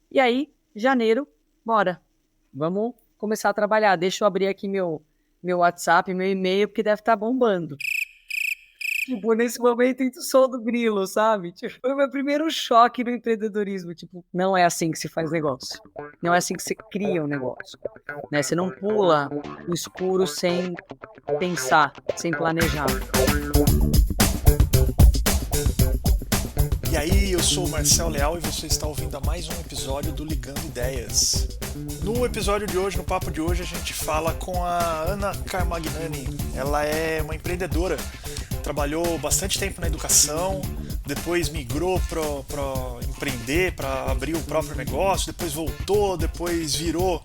E aí, janeiro, bora. Vamos começar a trabalhar. Deixa eu abrir aqui meu WhatsApp, meu e-mail, porque deve estar bombando. Tipo, nesse momento, eu sou do grilo, sabe? Tipo, foi o meu primeiro choque no empreendedorismo. Tipo, não é assim que se faz negócio. Não é assim que se cria um negócio. Né? Você não pula no escuro sem pensar, sem planejar. E aí, eu sou o Marcel Leal e você está ouvindo a mais um episódio do Ligando Ideias. No episódio de hoje, no papo de hoje, a gente fala com a Ana Carmagnani. Ela é uma empreendedora, trabalhou bastante tempo na educação, depois migrou para empreender, para abrir o próprio negócio, depois voltou, depois virou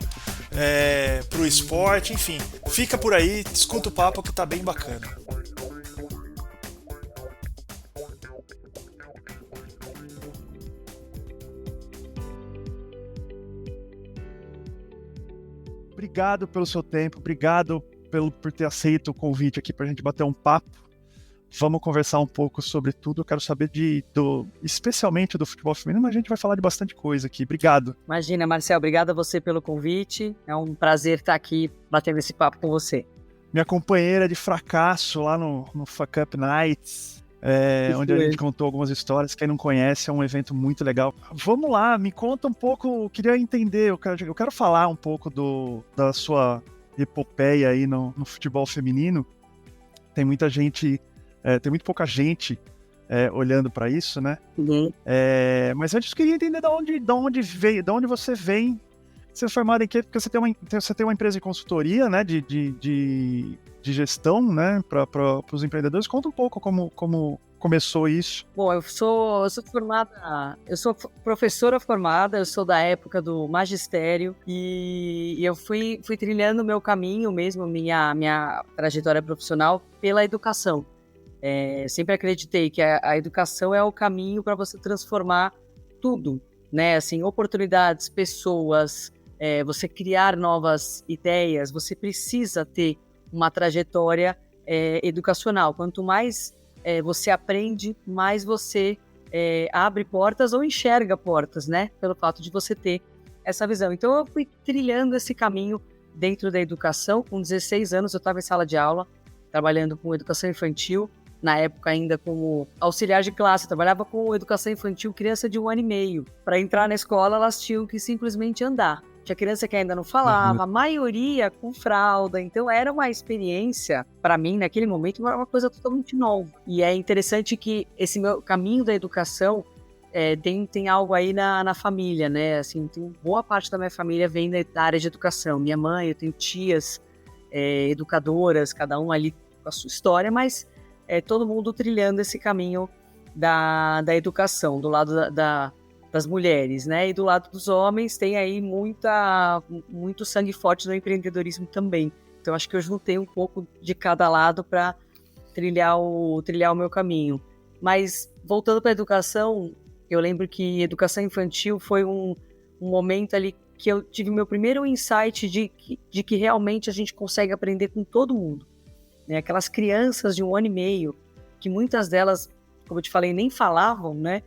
para o esporte, enfim. Fica por aí, escuta o papo que tá bem bacana. Obrigado pelo seu tempo, obrigado por ter aceito o convite aqui para a gente bater um papo. Vamos conversar um pouco sobre tudo. Eu quero saber especialmente do futebol feminino, mas a gente vai falar de bastante coisa aqui. Obrigado. Imagina, Marcel, obrigada a você pelo convite. É um prazer estar aqui batendo esse papo com você. Minha companheira de fracasso lá no Fuck Up Nights, onde a gente contou algumas histórias. Quem não conhece, é um evento muito legal. Vamos lá, me conta um pouco, eu queria entender, eu quero falar um pouco da sua epopeia aí no futebol feminino. Tem muita gente, tem muito pouca gente olhando para isso, né? Uhum. Mas antes eu queria entender de onde você vem. Você é formado em quê? Porque você tem uma empresa de consultoria, né, de gestão, né, para os empreendedores. Conta um pouco como começou isso. Bom, eu sou formada, eu sou professora formada, eu sou da época do magistério e eu fui trilhando o meu caminho mesmo, minha trajetória profissional pela educação. Sempre acreditei que a educação é o caminho para você transformar tudo, né? Assim, oportunidades, pessoas, você criar novas ideias, você precisa ter uma trajetória educacional. Quanto mais você aprende, mais você abre portas ou enxerga portas, né? Pelo fato de você ter essa visão. Então, eu fui trilhando esse caminho dentro da educação. Com 16 anos, eu estava em sala de aula, trabalhando com educação infantil, na época ainda como auxiliar de classe. Eu trabalhava com educação infantil, criança de 1 ano e meio. Para entrar na escola, elas tinham que simplesmente andar. Tinha criança que ainda não falava, a maioria com fralda. Então, era uma experiência, para mim, naquele momento, uma coisa totalmente nova. E é interessante que esse meu caminho da educação tem algo aí na família, né? Assim, tem boa parte da minha família vem da área de educação. Minha mãe, eu tenho tias educadoras, cada um ali com a sua história, mas todo mundo trilhando esse caminho da educação, do lado das mulheres, né? E do lado dos homens tem aí muito sangue forte no empreendedorismo também. Então, acho que eu juntei um pouco de cada lado para trilhar o meu caminho. Mas, voltando para a educação, eu lembro que educação infantil foi um momento ali que eu tive meu primeiro insight de que realmente a gente consegue aprender com todo mundo. Né? Aquelas crianças de 1 ano e meio, que muitas delas, como eu te falei, nem falavam, né?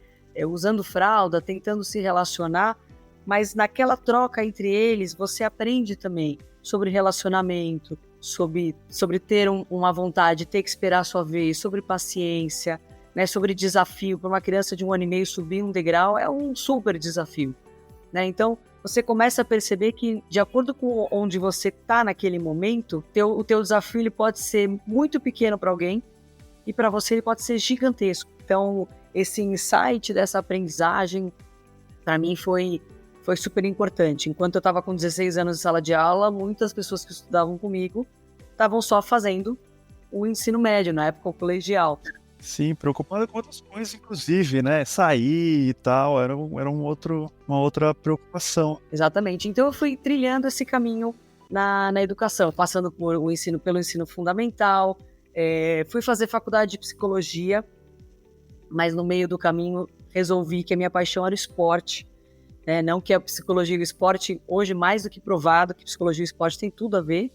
Usando fralda, tentando se relacionar, mas naquela troca entre eles, você aprende também sobre relacionamento, sobre ter uma vontade, ter que esperar a sua vez, sobre paciência, né? Sobre desafio. Para uma criança de 1 ano e meio subir um degrau é um super desafio. Né? Então, você começa a perceber que, de acordo com onde você está naquele momento, o teu desafio ele pode ser muito pequeno para alguém e para você ele pode ser gigantesco. Então, esse insight dessa aprendizagem, para mim, foi super importante. Enquanto eu estava com 16 anos de sala de aula, muitas pessoas que estudavam comigo estavam só fazendo o ensino médio, na época o colegial. Sim, preocupado com outras coisas, inclusive, né? Sair e tal, era uma outra preocupação. Exatamente. Então eu fui trilhando esse caminho na educação, passando pelo ensino fundamental, fui fazer faculdade de psicologia, mas no meio do caminho resolvi que a minha paixão era o esporte. Não que a psicologia e o esporte, hoje mais do que provado, que psicologia e esporte tem tudo a ver,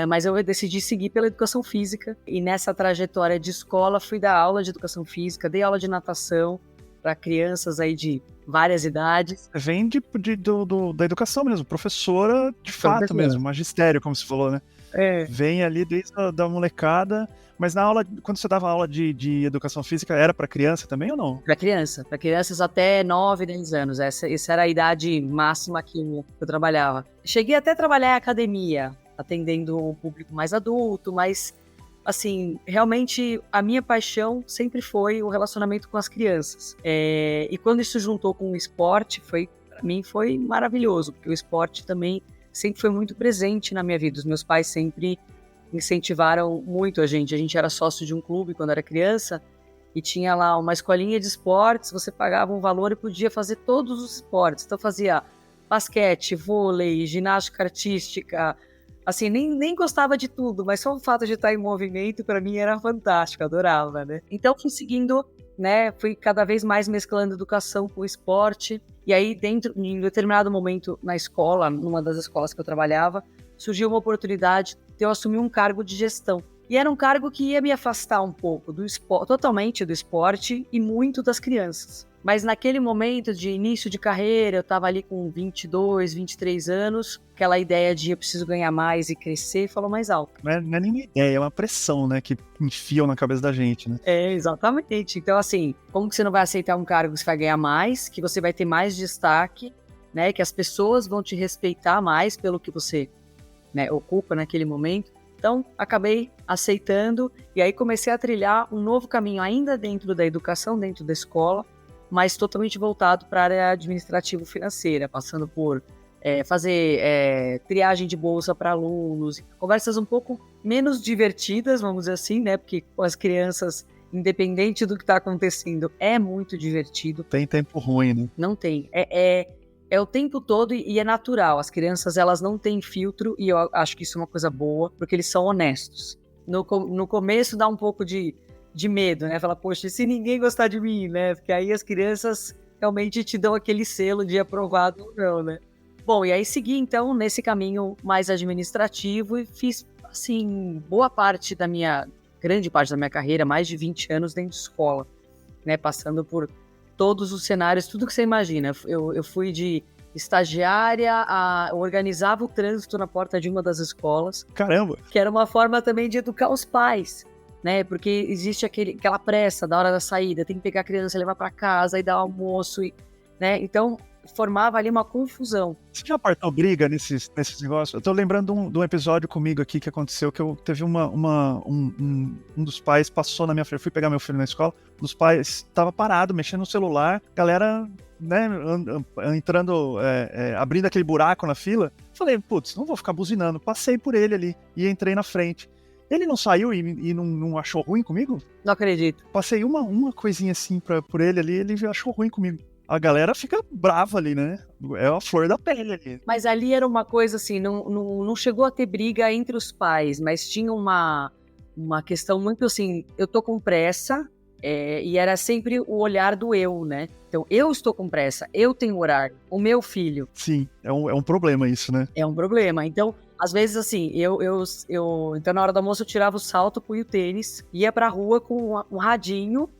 mas eu decidi seguir pela educação física e nessa trajetória de escola fui dar aula de educação física, dei aula de natação para crianças aí de várias idades. Vem da educação mesmo, professora de fato mesmo, magistério, como você falou, né? Vem ali desde da molecada. Mas na aula, quando você dava aula de educação física, era para criança também ou não? Para crianças até 9, 10 anos. Essa era a idade máxima que eu trabalhava. Cheguei até a trabalhar em academia, atendendo o público mais adulto, mas, assim, realmente a minha paixão sempre foi o relacionamento com as crianças. E quando isso juntou com o esporte, para mim foi maravilhoso, porque o esporte também sempre foi muito presente na minha vida. Os meus pais sempre incentivaram muito a gente. A gente era sócio de um clube quando era criança e tinha lá uma escolinha de esportes, você pagava um valor e podia fazer todos os esportes. Então fazia basquete, vôlei, ginástica artística, assim, nem gostava de tudo, mas só o fato de estar em movimento para mim era fantástico, adorava, né? Então fui seguindo, né, fui cada vez mais mesclando educação com esporte, e aí em determinado momento na escola, numa das escolas que eu trabalhava, surgiu uma oportunidade de eu assumir um cargo de gestão. E era um cargo que ia me afastar um pouco do esporte, totalmente do esporte e muito das crianças. Mas naquele momento de início de carreira, eu estava ali com 22, 23 anos, aquela ideia de eu preciso ganhar mais e crescer, falou mais alto. Não é nenhuma ideia, é uma pressão, né, que enfiam na cabeça da gente, né? Exatamente. Então, assim, como que você não vai aceitar um cargo que você vai ganhar mais, que você vai ter mais destaque, né, que as pessoas vão te respeitar mais pelo que você, né, ocupa naquele momento? Então, acabei aceitando e aí comecei a trilhar um novo caminho ainda dentro da educação, dentro da escola, mas totalmente voltado para a área administrativo-financeira, passando por fazer triagem de bolsa para alunos, conversas um pouco menos divertidas, vamos dizer assim, né? Porque com as crianças, independente do que está acontecendo, é muito divertido. Tem tempo ruim, né? Não tem. É o tempo todo e é natural. As crianças, elas não têm filtro e eu acho que isso é uma coisa boa, porque eles são honestos. No começo dá um pouco de medo, né? Fala, poxa, e se ninguém gostar de mim, né? Porque aí as crianças realmente te dão aquele selo de aprovado ou não, né? Bom, e aí segui, então, nesse caminho mais administrativo e fiz, assim, grande parte da minha carreira, mais de 20 anos dentro de escola, né? Passando por todos os cenários, tudo que você imagina. Eu fui de estagiária, organizava o trânsito na porta de uma das escolas. Caramba! Que era uma forma também de educar os pais, né? Porque existe aquela pressa da hora da saída, tem que pegar a criança, levar para casa e dar almoço, né? Então, formava ali uma confusão. Você já apartou briga nesses negócios? Eu tô lembrando de um episódio comigo aqui que aconteceu, que teve um dos pais passou na minha frente, eu fui pegar meu filho na escola, um dos pais tava parado, mexendo no celular, galera, né, entrando, abrindo aquele buraco na fila. Falei, putz, não vou ficar buzinando. Passei por ele ali e entrei na frente. Ele não saiu e não achou ruim comigo? Não acredito. Passei uma coisinha assim por ele ali, ele achou ruim comigo. A galera fica brava ali, né? É a flor da pele ali. Mas ali era uma coisa assim, não chegou a ter briga entre os pais, mas tinha uma questão muito assim, eu tô com pressa, e era sempre o olhar do eu, né? Então, eu estou com pressa, eu tenho horário, o meu filho. Sim, é um problema isso, né? É um problema. Então, às vezes assim, então na hora do almoço eu tirava o salto, punha o tênis, ia pra rua com um radinho,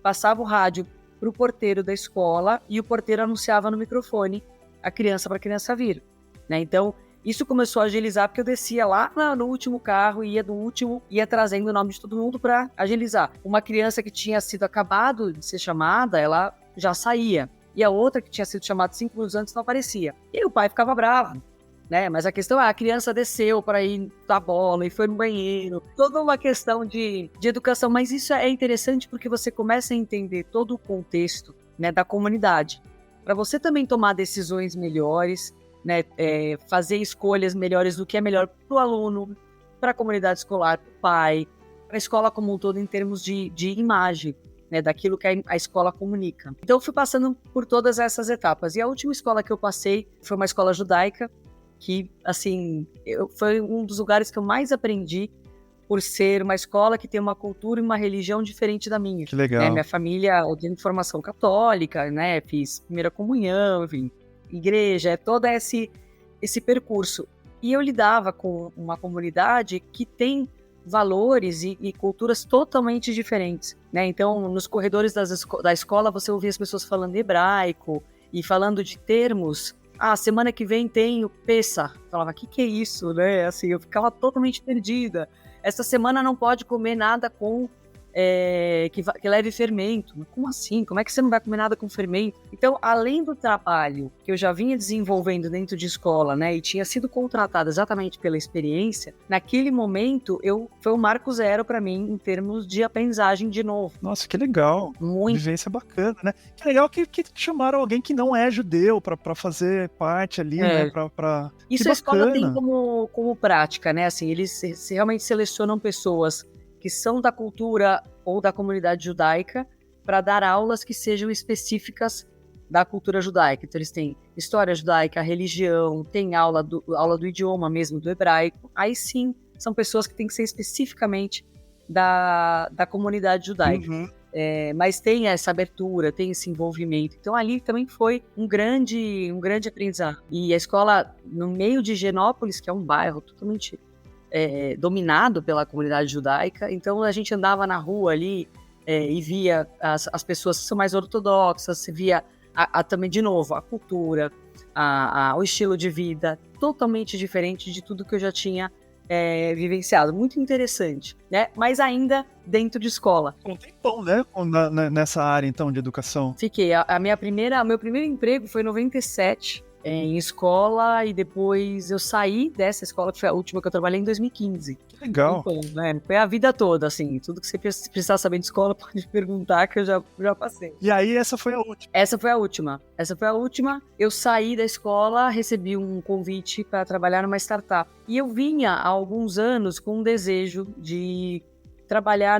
passava o rádio pro porteiro da escola e o porteiro anunciava no microfone a criança para a criança vir, né? Então, isso começou a agilizar porque eu descia lá no último carro, ia do último, ia trazendo o nome de todo mundo para agilizar. Uma criança que tinha sido acabado de ser chamada, ela já saía. E a outra que tinha sido chamada 5 minutos antes não aparecia. E o pai ficava bravo, né? Mas a questão é, a criança desceu para ir dar bola e foi no banheiro. Toda uma questão de educação. Mas isso é interessante porque você começa a entender todo o contexto, né, da comunidade. Para você também tomar decisões melhores, né, fazer escolhas melhores do que é melhor para o aluno, para a comunidade escolar, para o pai, para a escola como um todo em termos de imagem, né, daquilo que a escola comunica. Então eu fui passando por todas essas etapas. E a última escola que eu passei foi uma escola judaica, que, assim, foi um dos lugares que eu mais aprendi por ser uma escola que tem uma cultura e uma religião diferente da minha. Que legal. Né? Minha família, eu tenho formação católica, né? Fiz primeira comunhão, enfim, igreja, todo esse percurso. E eu lidava com uma comunidade que tem valores e culturas totalmente diferentes, né? Então, nos corredores da escola, você ouvia as pessoas falando hebraico e falando de termos. Ah, semana que vem tem o Pessah. Eu falava, que é isso, né? Assim, eu ficava totalmente perdida. Essa semana não pode comer nada com que leve fermento. Mas como assim? Como é que você não vai comer nada com fermento? Então, além do trabalho que eu já vinha desenvolvendo dentro de escola, né, e tinha sido contratada exatamente pela experiência, naquele momento foi um marco zero para mim em termos de aprendizagem de novo. Nossa, que legal. Muito. Vivência bacana, né? Que legal que chamaram alguém que não é judeu para fazer parte ali, né? Isso a escola tem como prática, né? Assim, eles realmente selecionam pessoas que são da cultura ou da comunidade judaica para dar aulas que sejam específicas da cultura judaica. Então, eles têm história judaica, religião, tem aula do idioma mesmo, do hebraico. Aí sim, são pessoas que têm que ser especificamente da comunidade judaica. Uhum. Mas tem essa abertura, tem esse envolvimento. Então, ali também foi um grande aprendizado. E a escola, no meio de Higienópolis, que é um bairro totalmente dominado pela comunidade judaica, então a gente andava na rua ali e via as pessoas que são mais ortodoxas, se via também, de novo, a cultura, o estilo de vida, totalmente diferente de tudo que eu já tinha vivenciado. Muito interessante, né? Mas ainda dentro de escola. Um tempão, né? Nessa área, então, de educação. Fiquei. Meu primeiro emprego foi em 97, em escola, e depois eu saí dessa escola, que foi a última que eu trabalhei, em 2015. Que legal. Então, né, foi a vida toda, assim, tudo que você precisar saber de escola pode perguntar, que eu já passei. E aí, essa foi a última? Essa foi a última. Eu saí da escola, recebi um convite para trabalhar numa startup. E eu vinha há alguns anos com um desejo de trabalhar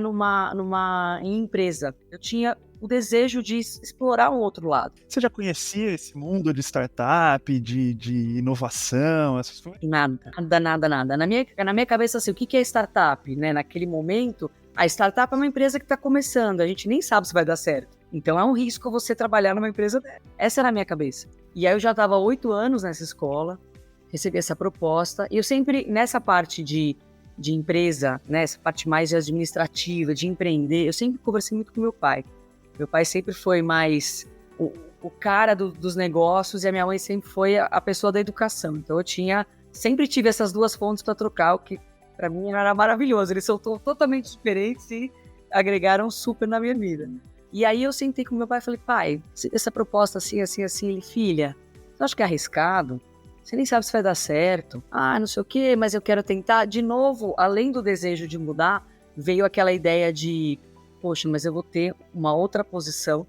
em empresa. Eu tinha o desejo de explorar um outro lado. Você já conhecia esse mundo de startup, de inovação, essas coisas? Nada. Na minha cabeça, assim, o que é startup? Né? Naquele momento, a startup é uma empresa que está começando, a gente nem sabe se vai dar certo. Então é um risco você trabalhar numa empresa dessa. Essa era a minha cabeça. E aí eu já estava 8 anos nessa escola, recebi essa proposta, e eu sempre, nessa parte de empresa, né, essa parte mais administrativa, de empreender, eu sempre conversei muito com meu pai. Meu pai sempre foi mais o cara dos negócios, e a minha mãe sempre foi a pessoa da educação. Então eu sempre tive essas duas fontes para trocar, o que para mim era maravilhoso. Eles são totalmente diferentes e agregaram super na minha vida. E aí eu sentei com meu pai e falei, pai, essa proposta assim, assim, assim, ele, filha, você acha que é arriscado? Você nem sabe se vai dar certo. Ah, não sei o quê, mas eu quero tentar. De novo, além do desejo de mudar, veio aquela ideia de, poxa, mas eu vou ter uma outra posição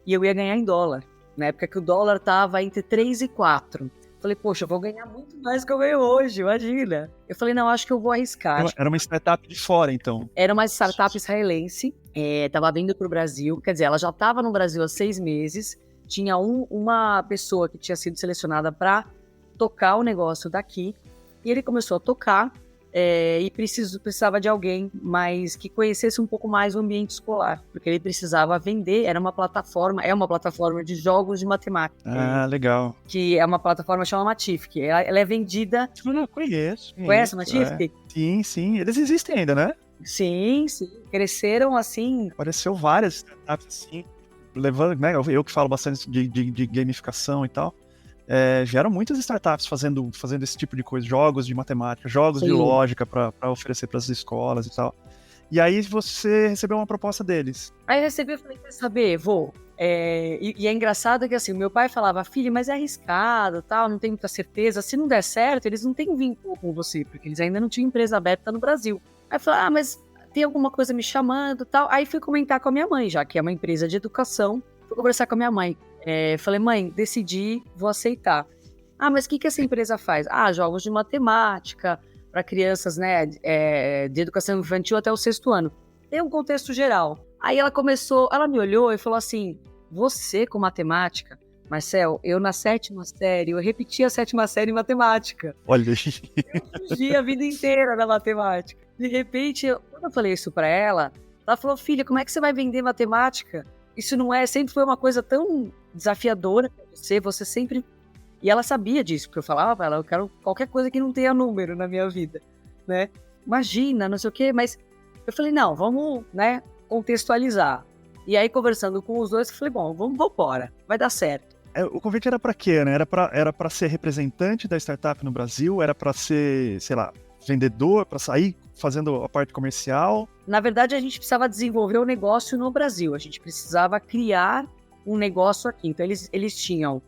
e eu ia ganhar em dólar. Na época que o dólar estava entre 3 e 4. Falei, poxa, eu vou ganhar muito mais do que eu ganho hoje, imagina. Eu falei, não, acho que eu vou arriscar. Era uma startup de fora, então? Era uma startup israelense, estava vindo para o Brasil, quer dizer, ela já estava no Brasil há 6 meses, tinha uma pessoa que tinha sido selecionada para tocar o negócio daqui, e ele começou a tocar, e precisava de alguém mais que conhecesse um pouco mais o ambiente escolar, porque ele precisava vender. É uma plataforma de jogos de matemática. Ah, legal. Que é uma plataforma chamada Matific. Ela é vendida... Eu conheço. Conhece a Matific? Sim. Eles existem ainda, né? Sim. Cresceram assim... Apareceu várias startups assim, levando, né? Eu que falo bastante de gamificação e tal. Geram muitas startups fazendo esse tipo de coisa, jogos de matemática, jogos de lógica para oferecer para as escolas e tal. E aí você recebeu uma proposta deles. Aí eu recebi e falei, quer saber, vou. E é engraçado que assim, meu pai falava, filha, mas é arriscado, tal, não tenho muita certeza. Se não der certo, eles não têm vínculo com você, porque eles ainda não tinham empresa aberta no Brasil. Aí eu falei, mas tem alguma coisa me chamando, tal. Aí fui comentar com a minha mãe, já que é uma empresa de educação. Fui conversar com a minha mãe. Falei, mãe, decidi, vou aceitar. Ah, mas o que essa empresa faz? Ah, jogos de matemática para crianças, né, de educação infantil até o 6º ano. Tem um contexto geral. Aí ela me olhou e falou assim, você com matemática? Marcel, eu na 7ª série, eu repeti a 7ª série em matemática. Olha aí. Eu fugi a vida inteira na matemática. De repente, quando eu falei isso para ela falou, filha, como é que você vai vender matemática? Isso sempre foi uma coisa tão desafiadora para você sempre... E ela sabia disso, porque eu falava para ela, eu quero qualquer coisa que não tenha número na minha vida, né? imagina, não sei o quê, mas eu falei, não, vamos, né, contextualizar. E aí, conversando com os dois, eu falei, bom, vamos embora, vai dar certo. O convite era para quê, né? Era para ser representante da startup no Brasil? Era para ser, sei lá, vendedor, para sair fazendo a parte comercial? Na verdade, a gente precisava desenvolver o negócio no Brasil, a gente precisava criar um negócio aqui. Então, eles tinham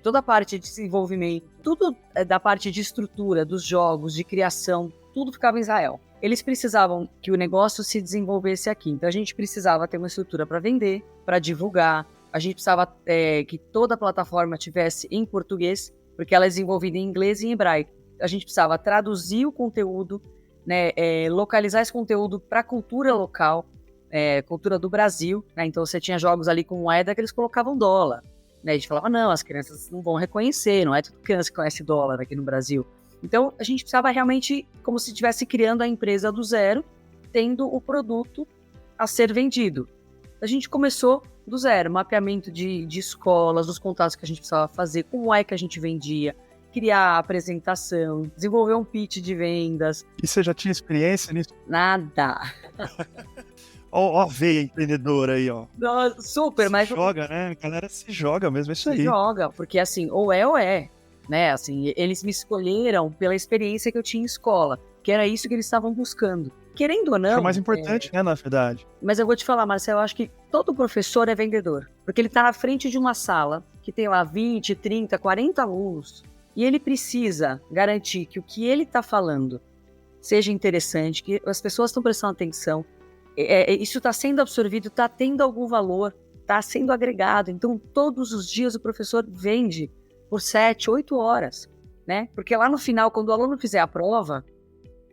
toda a parte de desenvolvimento, tudo da parte de estrutura, dos jogos, de criação, tudo ficava em Israel. Eles precisavam que o negócio se desenvolvesse aqui. Então, a gente precisava ter uma estrutura para vender, para divulgar. A gente precisava que toda a plataforma tivesse em português, porque ela é desenvolvida em inglês e em hebraico. A gente precisava traduzir o conteúdo, né, localizar esse conteúdo para a cultura local, cultura do Brasil. Né? Então, você tinha jogos ali com moeda que eles colocavam dólar. Né? A gente falava, não, as crianças não vão reconhecer, não é tudo criança que conhece dólar aqui no Brasil. Então, a gente precisava realmente, como se estivesse criando a empresa do zero, tendo o produto a ser vendido. A gente começou do zero, mapeamento de escolas, os contatos que a gente precisava fazer, como é que a gente vendia, criar a apresentação, desenvolver um pitch de vendas. E você já tinha experiência nisso? Nada. Ó a veia empreendedora aí, ó. Nossa, super, se mas... joga, né? A galera se joga mesmo, é isso aí. Se joga, porque assim, ou é, né? Assim, eles me escolheram pela experiência que eu tinha em escola, que era isso que eles estavam buscando. Querendo ou não... É o mais importante, né, na verdade. Mas eu vou te falar, Marcelo, eu acho que todo professor é vendedor. Porque ele está na frente de uma sala que tem lá 20, 30, 40 alunos e ele precisa garantir que o que ele está falando seja interessante, que as pessoas estão prestando atenção, isso está sendo absorvido, está tendo algum valor, está sendo agregado. Então, todos os dias o professor vende por 7, 8 horas, né? Porque lá no final, quando o aluno fizer a prova,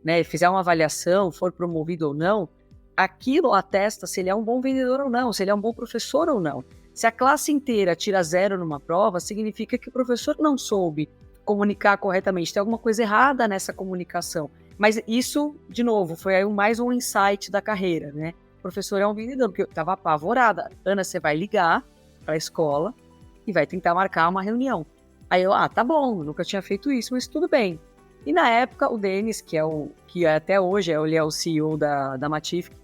né, fizer uma avaliação, for promovido ou não, aquilo atesta se ele é um bom vendedor ou não, se ele é um bom professor ou não. Se a classe inteira tira 0 numa prova, significa que o professor não soube comunicar corretamente. Tem alguma coisa errada nessa comunicação. Mas isso, de novo, foi aí mais um insight da carreira, né? O professor é um vendedor, porque eu estava apavorada. Ana, você vai ligar para a escola e vai tentar marcar uma reunião. Aí eu, tá bom, nunca tinha feito isso, mas tudo bem. E na época, o Denis, que até hoje ele é o CEO da Matific,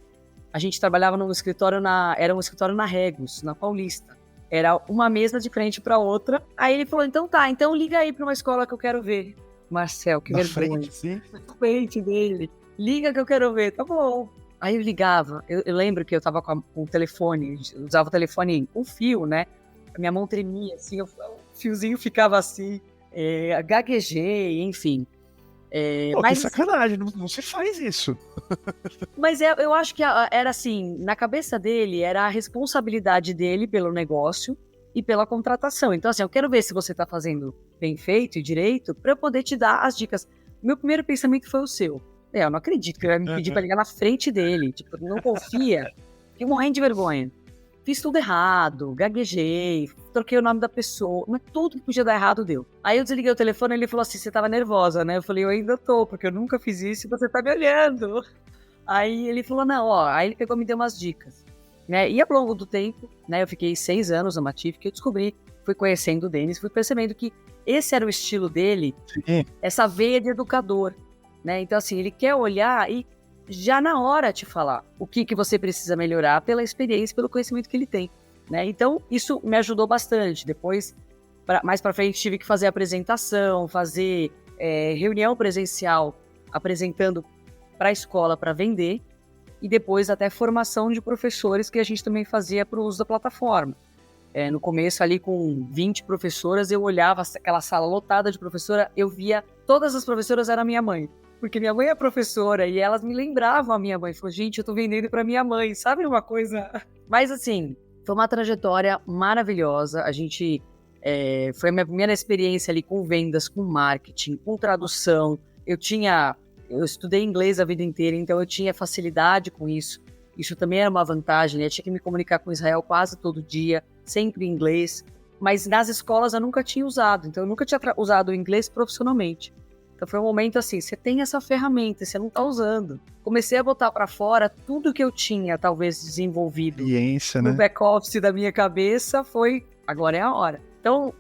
a gente trabalhava num escritório era um escritório na Regus, na Paulista. Era uma mesa de frente para outra. Aí ele falou, então liga aí para uma escola que eu quero ver. Marcel, que na vergonha. Frente, sim. Na frente dele. Liga que eu quero ver, tá bom. Aí eu ligava. Eu lembro que eu tava com o telefone, eu usava o telefone com fio, né? A minha mão tremia, assim, o fiozinho ficava assim. Gaguejei, enfim. Que sacanagem, não se faz isso. Mas eu acho que era assim, na cabeça dele, era a responsabilidade dele pelo negócio e pela contratação. Então, assim, eu quero ver se você está fazendo bem feito e direito para eu poder te dar as dicas. Meu primeiro pensamento foi o seu. Eu não acredito que ele vai me pedir para ligar na frente dele. Tipo, não confia. Fiquei morrendo de vergonha. Fiz tudo errado, gaguejei, troquei o nome da pessoa, mas tudo que podia dar errado deu. Aí eu desliguei o telefone e ele falou assim, você tava nervosa, né? Eu falei, eu ainda tô, porque eu nunca fiz isso e você tá me olhando. Aí ele falou, não, aí ele pegou e me deu umas dicas. Né? E ao longo do tempo, né, eu fiquei 6 anos na Matific, que eu descobri, fui conhecendo o Denis, fui percebendo que esse era o estilo dele, Sim. Essa veia de educador. Né? Então, assim, ele quer olhar e já na hora te falar o que você precisa melhorar pela experiência, pelo conhecimento que ele tem, né? Então, isso me ajudou bastante. Depois, mais para frente, tive que fazer apresentação, fazer reunião presencial, apresentando para a escola para vender, e depois até formação de professores que a gente também fazia para o uso da plataforma. No começo, ali com 20 professoras, eu olhava aquela sala lotada de professora, eu via todas as professoras eram minha mãe. Porque minha mãe é professora e elas me lembravam a minha mãe. Falou, gente, eu tô vendendo pra minha mãe, sabe uma coisa? Mas assim, foi uma trajetória maravilhosa. A gente, foi a minha primeira experiência ali com vendas, com marketing, com tradução. Eu estudei inglês a vida inteira, então eu tinha facilidade com isso. Isso também era uma vantagem, né? Eu tinha que me comunicar com Israel quase todo dia, sempre em inglês. Mas nas escolas eu nunca tinha usado, então eu nunca tinha usado o inglês profissionalmente. Então foi um momento assim, você tem essa ferramenta, você não está usando. Comecei a botar para fora tudo que eu tinha, talvez, desenvolvido no back-office da minha cabeça, agora é a hora. Então,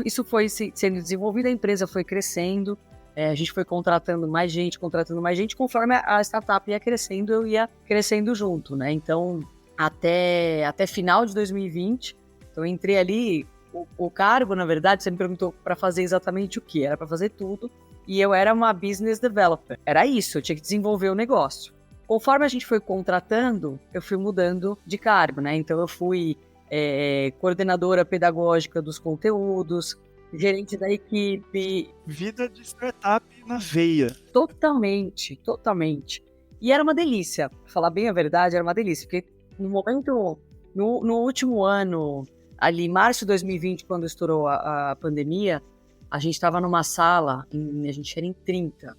isso foi sendo desenvolvido, a empresa foi crescendo, A gente foi contratando mais gente, conforme a startup ia crescendo, eu ia crescendo junto, né? Então, até final de 2020, então eu entrei ali, o cargo, na verdade, você me perguntou para fazer exatamente o que? Era para fazer tudo, e eu era uma business developer. Era isso, eu tinha que desenvolver o negócio. Conforme a gente foi contratando, eu fui mudando de cargo, né? Então, eu fui coordenadora pedagógica dos conteúdos, gerente da equipe. Vida de startup na veia. Totalmente. E era uma delícia. Pra falar bem a verdade, era uma delícia. Porque no último ano, ali em março de 2020, quando estourou a pandemia, a gente estava numa sala, a gente era em 30,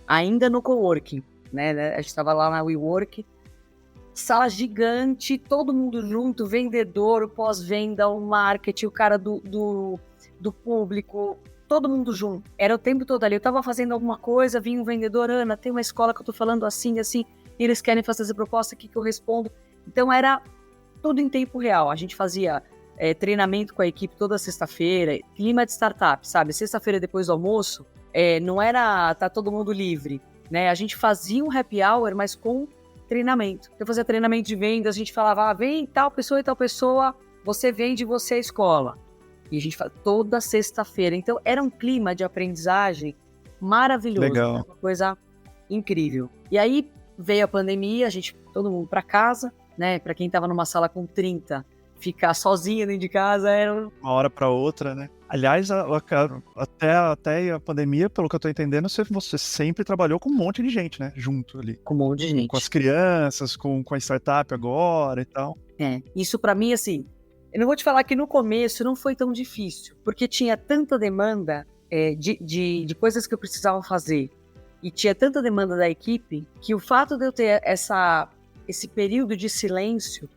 ainda no coworking, né? A gente estava lá na WeWork, sala gigante, todo mundo junto, vendedor, o pós-venda, o marketing, o cara do público, todo mundo junto. Era o tempo todo ali. Eu tava fazendo alguma coisa, vinha um vendedor, Ana, tem uma escola que eu tô falando assim, e eles querem fazer essa proposta aqui que eu respondo. Então era tudo em tempo real. A gente fazia treinamento com a equipe toda sexta-feira, clima de startup, sabe? Sexta-feira depois do almoço, não era tá todo mundo livre, né? A gente fazia um happy hour, mas com treinamento. Eu fazia treinamento de vendas, a gente falava, vem tal pessoa e tal pessoa, você vende, você é a escola. E a gente faz toda sexta-feira. Então, era um clima de aprendizagem maravilhoso. Legal. Uma coisa incrível. E aí, veio a pandemia, todo mundo para casa, né? Para quem estava numa sala com 30, ficar sozinho dentro de casa era... Uma hora para outra, né? Aliás, até a pandemia, pelo que eu tô entendendo, você sempre trabalhou com um monte de gente, né? Junto ali. Com um monte de gente. Com as crianças, com a startup agora e tal. Isso para mim, assim... Eu não vou te falar que no começo não foi tão difícil, porque tinha tanta demanda de coisas que eu precisava fazer, e tinha tanta demanda da equipe, que o fato de eu ter esse período de silêncio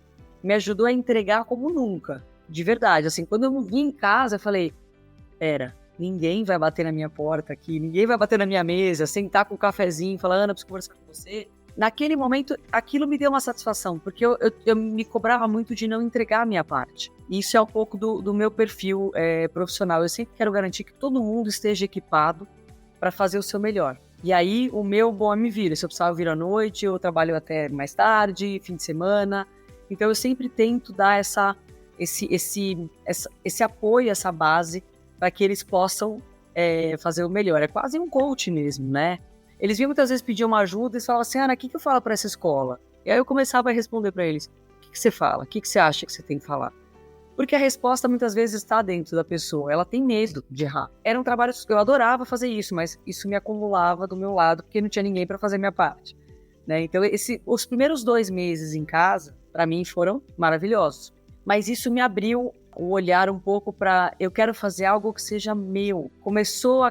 me ajudou a entregar como nunca, de verdade. Assim, quando eu vim em casa, eu falei, ninguém vai bater na minha porta aqui, ninguém vai bater na minha mesa, sentar com um cafezinho, falar, Ana, preciso conversar com você. Naquele momento, aquilo me deu uma satisfação, porque eu me cobrava muito de não entregar a minha parte. Isso é um pouco do meu perfil profissional. Eu sempre quero garantir que todo mundo esteja equipado para fazer o seu melhor. E aí, o meu bom me vira. Se eu precisar, eu viro à noite, eu trabalho até mais tarde, fim de semana. Então, eu sempre tento dar esse apoio, essa base, para que eles possam fazer o melhor. É quase um coach mesmo, né? Eles vinham muitas vezes pedir uma ajuda e falavam assim, Ana, o que eu falo para essa escola? E aí eu começava a responder para eles, o que você fala? O que você acha que você tem que falar? Porque a resposta muitas vezes está dentro da pessoa, ela tem medo de errar. Era um trabalho, eu adorava fazer isso, mas isso me acumulava do meu lado, porque não tinha ninguém para fazer a minha parte, né? Então os primeiros 2 meses em casa, para mim, foram maravilhosos. Mas isso me abriu o olhar um pouco para eu quero fazer algo que seja meu. Começou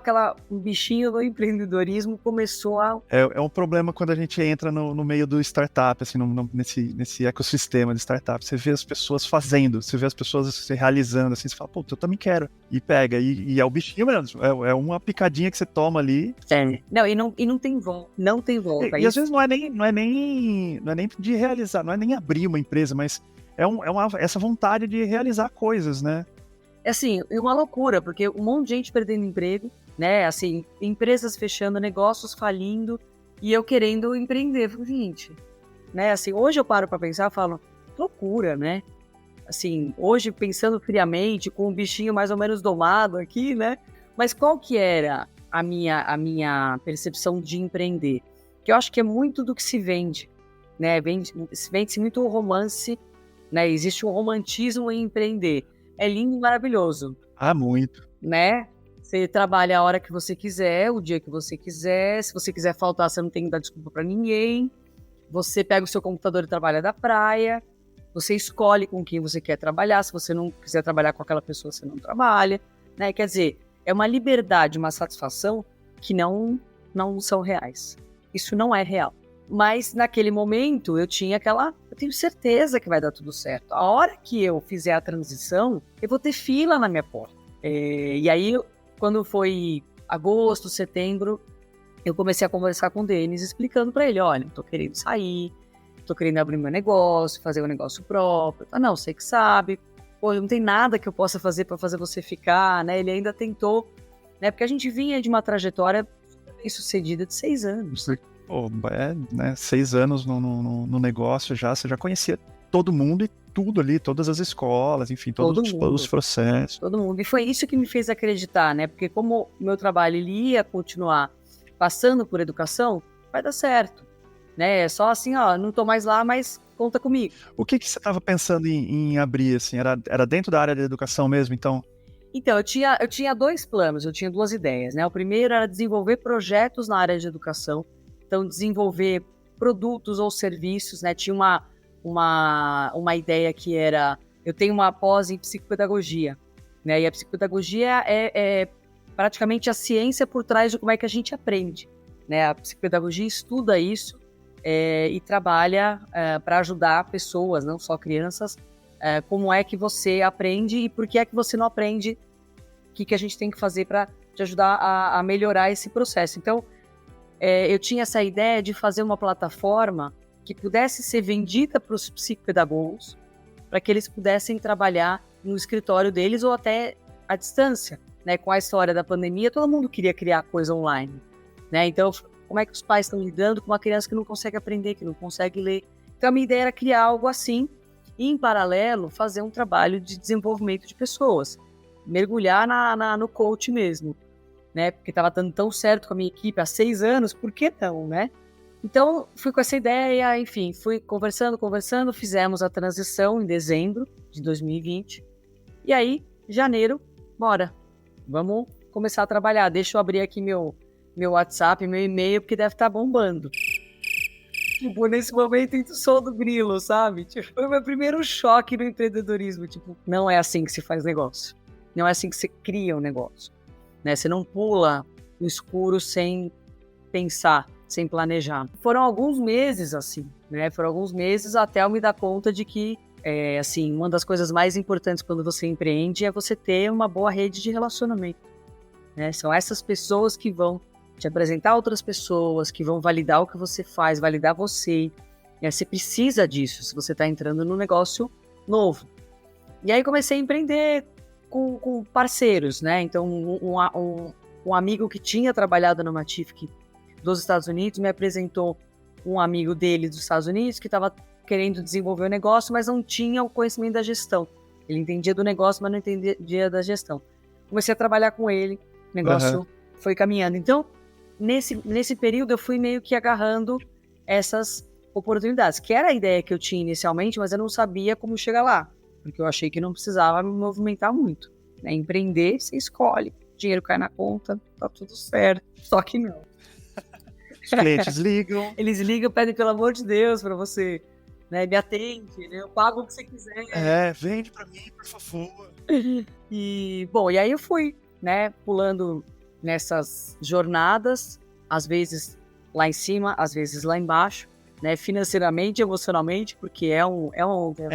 um bichinho do empreendedorismo, começou a... É um problema quando a gente entra no meio do startup, assim, nesse ecossistema de startup. Você vê as pessoas fazendo, você vê as pessoas se realizando, assim, você fala, pô, eu também quero. E pega, e é o bichinho mesmo, é uma picadinha que você toma ali. Não, e não tem volta, não tem volta. E às vezes não é nem de realizar, não é nem abrir uma empresa, mas essa vontade de realizar coisas, né? Assim, é uma loucura, porque um monte de gente perdendo emprego, né? Assim, empresas fechando, negócios falindo, e eu querendo empreender. Gente, né? Assim, hoje eu paro para pensar e falo, loucura, né? Assim, hoje pensando friamente, com o bichinho mais ou menos domado aqui, né? Mas qual que era a minha percepção de empreender? Que eu acho que é muito do que se vende, né? Vende-se muito o romance, né? Existe um romantismo em empreender. É lindo e maravilhoso. Ah, muito. Né? Você trabalha a hora que você quiser, o dia que você quiser. Se você quiser faltar, você não tem que dar desculpa para ninguém. Você pega o seu computador e trabalha da praia. Você escolhe com quem você quer trabalhar. Se você não quiser trabalhar com aquela pessoa, você não trabalha. Né? Quer dizer, é uma liberdade, uma satisfação que não são reais. Isso não é real. Mas naquele momento eu tenho certeza que vai dar tudo certo. A hora que eu fizer a transição, eu vou ter fila na minha porta. E aí, quando foi agosto, setembro, eu comecei a conversar com o Denis, explicando para ele, olha, tô querendo sair, tô querendo abrir meu negócio, fazer um negócio próprio. Não, você que sabe, pô, não tem nada que eu possa fazer para fazer você ficar, né? Ele ainda tentou, né? Porque a gente vinha de uma trajetória bem-sucedida de 6 anos. Pô, né, 6 anos no negócio já, você já conhecia todo mundo e tudo ali, todas as escolas, enfim, todos os processos. Todo mundo. E foi isso que me fez acreditar, né? Porque como o meu trabalho ele ia continuar passando por educação, vai dar certo, né? É só assim, ó, não tô mais lá, mas conta comigo. O que você estava pensando em abrir, assim? Era dentro da área da educação mesmo, então? Então, eu tinha 2 planos, eu tinha 2 ideias, né? O primeiro era desenvolver projetos na área de educação, então desenvolver produtos ou serviços, né? Tinha uma ideia que era, eu tenho uma pós em psicopedagogia, né? E a psicopedagogia é praticamente a ciência por trás de como é que a gente aprende, né? A psicopedagogia estuda isso e trabalha para ajudar pessoas, não só crianças, como é que você aprende e por que é que você não aprende, o que a gente tem que fazer para te ajudar a melhorar esse processo. Então, eu tinha essa ideia de fazer uma plataforma que pudesse ser vendida para os psicopedagogos, para que eles pudessem trabalhar no escritório deles ou até à distância, né? Com a história da pandemia, todo mundo queria criar coisa online, né? Então, como é que os pais estão lidando com uma criança que não consegue aprender, que não consegue ler? Então, a minha ideia era criar algo assim e, em paralelo, fazer um trabalho de desenvolvimento de pessoas, mergulhar no coach mesmo, né? Porque estava dando tão certo com a minha equipe há 6 anos, por que não, né? Então, fui com essa ideia, enfim, fui conversando, fizemos a transição em dezembro de 2020. E aí, janeiro, bora, vamos começar a trabalhar. Deixa eu abrir aqui meu WhatsApp, meu e-mail, porque deve estar bombando. Tipo, nesse momento, eu sou do grilo, sabe? Tipo, foi o meu primeiro choque no empreendedorismo. Tipo, não é assim que se faz negócio. Não é assim que se cria um negócio, né? Você não pula no escuro sem pensar, sem planejar. Foram alguns meses assim, né? Foram alguns meses até eu me dar conta de que, assim, uma das coisas mais importantes quando você empreende é você ter uma boa rede de relacionamento, né? São essas pessoas que vão te apresentar outras pessoas, que vão validar o que você faz, validar você. Você precisa disso se você está entrando num negócio novo. E aí comecei a empreender com parceiros, né? Então, um amigo que tinha trabalhado na Matific dos Estados Unidos me apresentou um amigo dele dos Estados Unidos que estava querendo desenvolver o negócio, mas não tinha o conhecimento da gestão. Ele entendia do negócio, mas não entendia da gestão. Comecei a trabalhar com ele, o negócio foi caminhando. Então, nesse período, eu fui meio que agarrando essas oportunidades, que era a ideia que eu tinha inicialmente, mas eu não sabia como chegar lá, porque eu achei que não precisava me movimentar muito, né? Empreender, você escolhe, o dinheiro cai na conta, tá tudo certo, só que não. Os clientes ligam. Eles ligam, pedem pelo amor de Deus pra você, né? Me atende, né? Eu pago o que você quiser. Vende pra mim, por favor. E, bom, e aí eu fui, né? Pulando nessas jornadas, às vezes lá em cima, às vezes lá embaixo, né? Financeiramente, emocionalmente, porque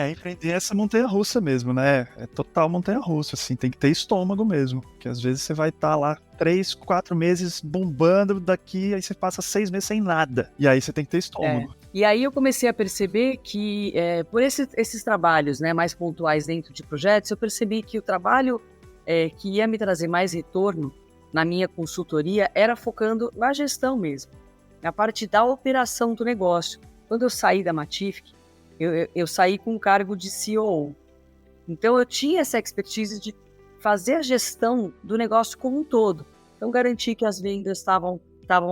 empreender essa montanha-russa mesmo, né? É total montanha-russa, assim, tem que ter estômago mesmo, porque às vezes você vai estar lá 3, 4 meses bombando daqui, aí você passa 6 meses sem nada, e aí você tem que ter estômago. E aí eu comecei a perceber que, por esses trabalhos, né, mais pontuais dentro de projetos, eu percebi que o trabalho que ia me trazer mais retorno na minha consultoria era focando na gestão mesmo, na parte da operação do negócio. Quando eu saí da Matific, eu saí com um cargo de COO. Então eu tinha essa expertise de fazer a gestão do negócio como um todo. Então garantir que as vendas estavam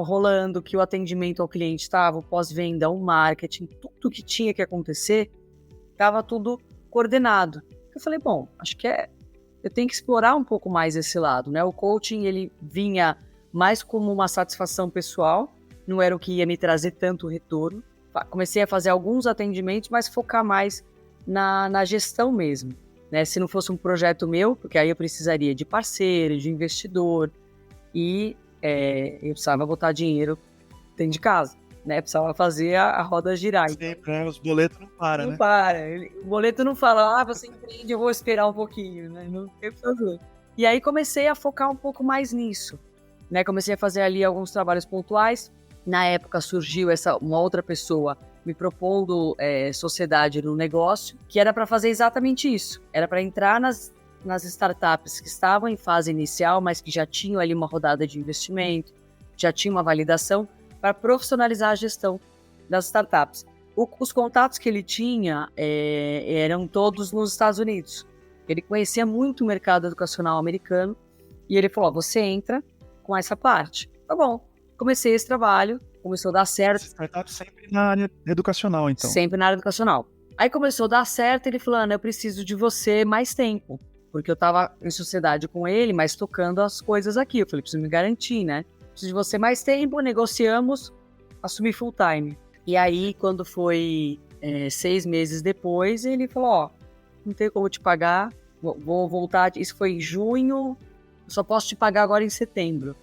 rolando, que o atendimento ao cliente estava, o pós-venda, o marketing, tudo que tinha que acontecer, estava tudo coordenado. Eu falei, bom, acho que eu tenho que explorar um pouco mais esse lado, né? O coaching, ele vinha mais como uma satisfação pessoal, não era o que ia me trazer tanto retorno. Comecei a fazer alguns atendimentos, mas focar mais na gestão mesmo, né? Se não fosse um projeto meu, porque aí eu precisaria de parceiro, de investidor, e eu precisava botar dinheiro dentro de casa, né? Precisava fazer a roda girar. Sempre, né? Os boletos não param, né? Não para. O boleto não fala, você empreende, eu vou esperar um pouquinho, né? Não tem o que fazer. E aí comecei a focar um pouco mais nisso, né? Comecei a fazer ali alguns trabalhos pontuais. Na época surgiu uma outra pessoa me propondo sociedade no negócio, que era para fazer exatamente isso. Era para entrar nas startups que estavam em fase inicial, mas que já tinham ali uma rodada de investimento, já tinha uma validação para profissionalizar a gestão das startups. Os contatos que ele tinha eram todos nos Estados Unidos. Ele conhecia muito o mercado educacional americano e ele falou, você entra com essa parte. Tá bom, comecei esse trabalho, começou a dar certo. Essa startup sempre na área educacional, então. Sempre na área educacional. Aí começou a dar certo, ele falou, Ana, eu preciso de você mais tempo. Porque eu tava em sociedade com ele, mas tocando as coisas aqui. Eu falei, preciso me garantir, né? Preciso de você mais tempo, negociamos, assumi full time. E aí, quando foi 6 meses depois, ele falou, ó, não tenho como te pagar, vou voltar, isso foi em junho, só posso te pagar agora em setembro.